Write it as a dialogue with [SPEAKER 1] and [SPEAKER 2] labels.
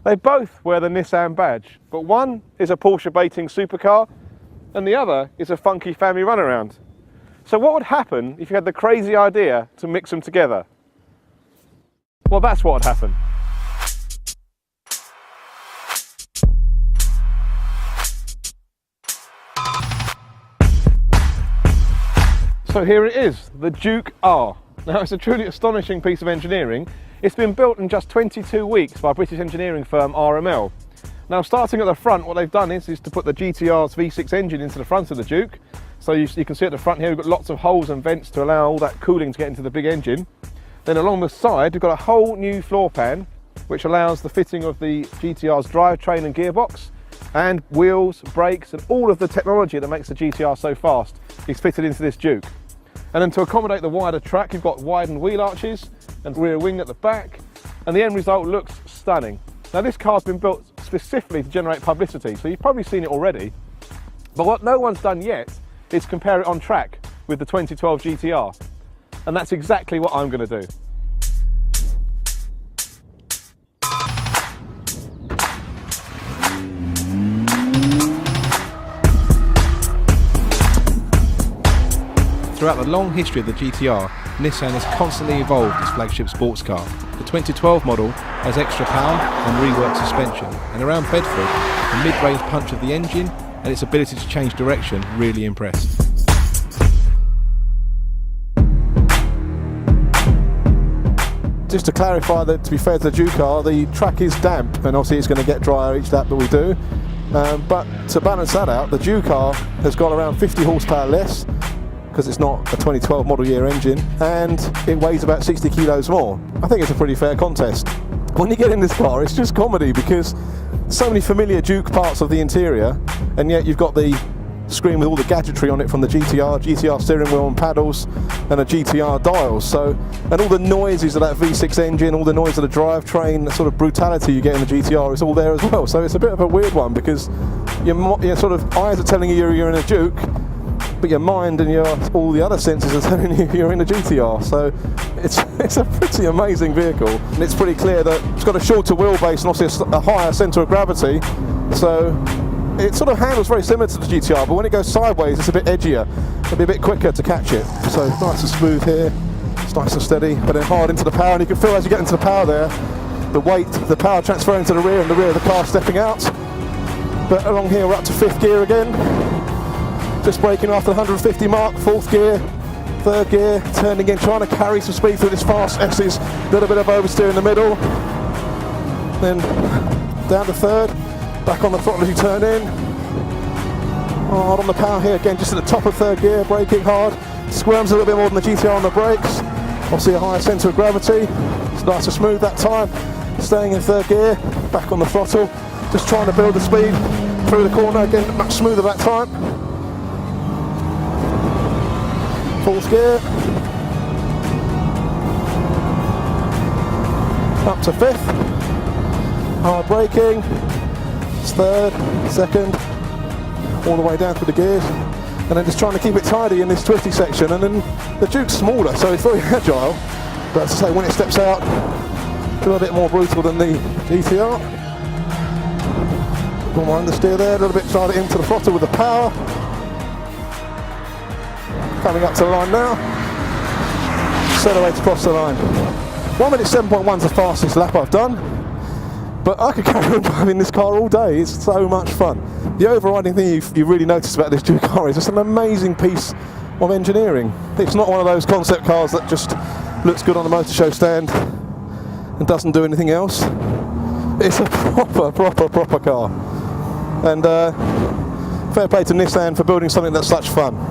[SPEAKER 1] They both wear the Nissan badge, but one is a Porsche baiting supercar and the other is a funky family runaround. So what would happen if you had the crazy idea to mix them together? Well, that's what would happen. So here it is, the JukeR. Now it's a truly astonishing piece of engineering. It's been built in just 22 weeks by British engineering firm RML. Now starting at the front, what they've done is to put the GTR's V6 engine into the front of the Juke. So you can see at the front here we've got lots of holes and vents to allow all that cooling to get into the big engine. Then along the side we've got a whole new floor pan which allows the fitting of the GTR's drivetrain and gearbox, and wheels, brakes and all of the technology that makes the GTR so fast is fitted into this Juke. And then to accommodate the wider track, you've got widened wheel arches and rear wing at the back, and the end result looks stunning. Now this car's been built specifically to generate publicity, so you've probably seen it already, but what no one's done yet is compare it on track with the 2012 GTR, and that's exactly what I'm going to do.
[SPEAKER 2] Throughout the long history of the GTR, Nissan has constantly evolved its flagship sports car. The 2012 model has extra power and reworked suspension, and around Bedford, the mid-range punch of the engine and its ability to change direction really impressed.
[SPEAKER 1] Just to clarify that, to be fair to the JukeR, the track is damp and obviously it's going to get drier each lap that we do. But to balance that out, the JukeR has got around 50 horsepower less, because it's not a 2012 model year engine, and it weighs about 60 kilos more. I think it's a pretty fair contest. When you get in this car, it's just comedy because so many familiar Juke parts of the interior, and yet you've got the screen with all the gadgetry on it from the GTR steering wheel and paddles, and a GTR dials. So, and all the noises of that V6 engine, all the noise of the drivetrain, the sort of brutality you get in the GTR is all there as well. So it's a bit of a weird one because your sort of eyes are telling you you're in a Juke, but your mind and all the other senses are telling you you're in a GTR. So it's a pretty amazing vehicle, and it's pretty clear that it's got a shorter wheelbase and also a higher centre of gravity, so it sort of handles very similar to the GTR, but when it goes sideways it's a bit edgier, it'll be a bit quicker to catch it. So nice and smooth here, it's nice and steady, but then hard into the power, and you can feel as you get into the power there, the weight, the power transferring to the rear and the rear of the car stepping out. But along here we're up to 5th gear again. Just braking after the 150 mark, 4th gear, 3rd gear, turning in, trying to carry some speed through this fast S's, a little bit of oversteer in the middle, then down to 3rd, back on the throttle as you turn in, hard on the power here again, just at the top of 3rd gear, braking hard, squirms a little bit more than the GTR on the brakes, obviously a higher centre of gravity, it's nice and smooth that time, staying in 3rd gear, back on the throttle, just trying to build the speed through the corner, again much smoother that time. 4th gear, up to 5th, hard braking, it's 3rd, 2nd, all the way down through the gears, and then just trying to keep it tidy in this twisty section. And then the Juke's smaller, so it's very agile, but as I say, when it steps out, it's a little bit more brutal than the GTR. A little more understeer there, a little bit tighter into the throttle with the power. Coming up to the line now, accelerate across the line. 1 minute 7.1 is the fastest lap I've done, but I could carry on driving this car all day, it's so much fun. The overriding thing you really notice about this JukeR is it's an amazing piece of engineering. It's not one of those concept cars that just looks good on a motor show stand and doesn't do anything else. It's a proper car, and fair play to Nissan for building something that's such fun.